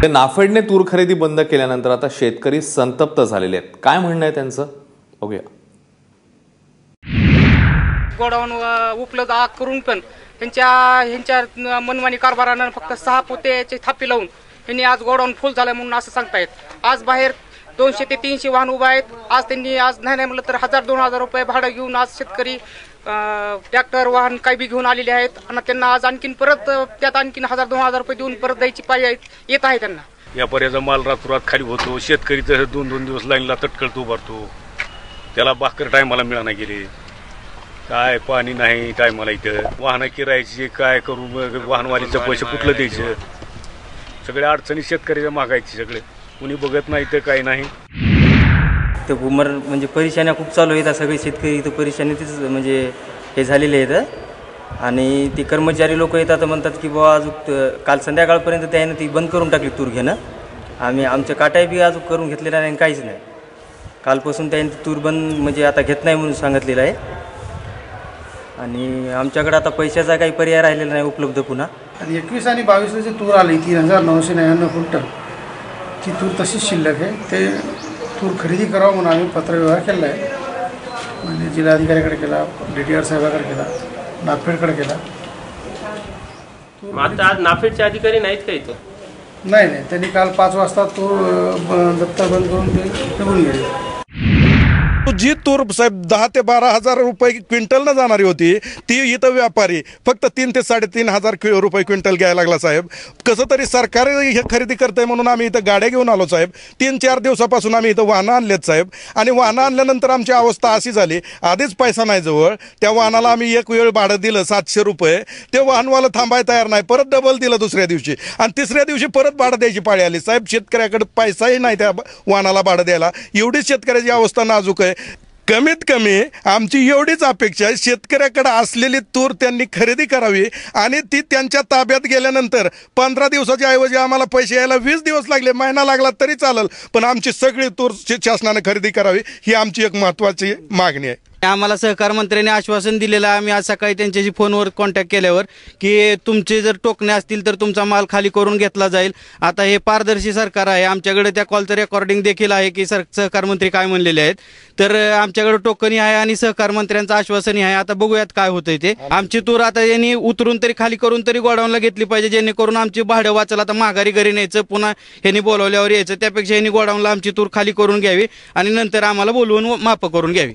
नाफेडने तूर खरेदी बंद केल्यानंतर आता शेतकरी संतप्त झालेले आहेत. काय म्हणणं आहे त्यांचं बघूया. गोडाऊन उपलब्ध करून पण ह्यांच्या मनमानी कारभारानं फक्त 6 पोत्याचे थापी लावून यांनी आज गोडाऊन फुल झालं म्हणून असं सांगतायत. आज बाहेर 200 ते 300 वाहन उभा आहेत. आज त्यांनी नाही म्हटलं तर 1000-2000 रुपये भाडं घेऊन आज शेतकरी ट्रॅक्टर वाहन काही बी घेऊन आलेले आहेत आणि त्यांना आज आणखीन परत त्यात आणखीन 1000-2000 रुपये देऊन परत द्यायची पाहिजे येत आहे त्यांना. या पर्याचा माल रातोरात खाली होतो. शेतकरी तर 2-2 दिवस लाईनला तटकळत उभारतो. त्याला भाकर टायमाला मिळाना गेले. काय पाणी नाही टायमाला. इथं वाहनं किरायची काय करू, वाहनवालीचं पैसे कुठलं द्यायचं. सगळ्या अडचणी शेतकऱ्याच्या मागायची सगळे कुणी बघत नाही तर काही नाही. तर म्हणजे परेशान्या खूप चालू आहेत. सगळे शेतकरी इथं परेशानीतच म्हणजे हे झालेले आहेत. आणि ती कर्मचारी लोक येतात म्हणतात की बाबा अजून काल संध्याकाळपर्यंत त्याने ती बंद करून टाकली तूर घेणं. आम्ही आमच्या काटाई बी अजून करून घेतलेला नाही काहीच नाही. कालपासून त्याने तूर बंद म्हणजे आता घेत नाही म्हणून सांगितलेलं आहे. आणि आमच्याकडे आता पैशाचा काही पर्याय राहिलेला नाही उपलब्ध पुन्हा. आणि 21 आणि 22ला जे तूर आली 3999 क्विंटल ती तूर तशीच शिल्लक आहे. ते तूर खरेदी करावं म्हणून आम्ही पत्रव्यवहार केला आहे. म्हणजे जिल्हाधिकाऱ्याकडे केला, DTR साहेबाकडे केला, नाफेडकडे केला. आता आज नाफेडचे अधिकारी नाहीत का इथं? नाही, त्यांनी काल 5 वाजता तूर दप्तर बंद करून ते निघून गेले. जी तूर साहेब 10 ते 12 हजार रुपये क्विंटलनं जाणारी होती ती इथं व्यापारी फक्त 3 ते 3.5 हजार रुपये क्विंटल घ्यायला लागला साहेब. कसं तरी सरकार हे खरेदी करतंय म्हणून आम्ही इथं गाड्या घेऊन आलो साहेब. 3-4 दिवसापासून आम्ही इथं वाहनं आणलेत साहेब. आणि वाहनं आणल्यानंतर आमची अवस्था अशी झाली, आधीच पैसा नाही जवळ. त्या वाहनाला आम्ही एक वेळ भाडं दिलं 700 रुपये. ते वाहनवाला थांबायला तयार नाही. परत डबल दिलं दुसऱ्या दिवशी आणि तिसऱ्या दिवशी परत भाडं द्यायची पाळी आली साहेब. शेतकऱ्याकडे पैसाही नाही त्या वाहनाला भाडं द्यायला. एवढीच शेतकऱ्याची अवस्था नाजूक आहे. कमीत कमी आमची एवढीच अपेक्षा आहे, शेतकऱ्याकडे असलेली तूर त्यांनी खरेदी करावी आणि ती त्यांच्या ताब्यात गेल्यानंतर 15 दिवसाच्या ऐवजी आम्हाला पैसे यायला 20 दिवस लागले, महिना लागला तरी चालेल, पण आमची सगळी तूर शासनाने खरेदी करावी ही आमची एक महत्त्वाची मागणी आहे. आम्हाला सहकार मंत्र्यांनी आश्वासन दिलेलं आहे. आम्ही आज सकाळी त्यांच्याशी फोनवर कॉन्टॅक्ट केल्यावर की तुमचे जर टोकणे असतील तर तुमचा माल खाली करून घेतला जाईल. आता हे पारदर्शी सरकार आहे. आमच्याकडे त्या कॉलचं रेकॉर्डिंग देखील आहे की सहकार मंत्री काय म्हणलेले आहेत. तर आमच्याकडे टोकनही आहे आणि सहकार मंत्र्यांचं आश्वासनही आहे. आता बघूयात काय होतंय ते. आमची तूर आता यांनी उतरून तरी खाली करून तरी गोडाऊनला घेतली पाहिजे, जेणेकरून आमची भाडं वाचल. आता माघारी घरी न्यायचं, पुन्हा ह्यांनी बोलावल्यावर यायचं, त्यापेक्षा ह्यांनी गोडाऊनला आमची तूर खाली करून घ्यावी आणि नंतर आम्हाला बोलवून माफ करून घ्यावी.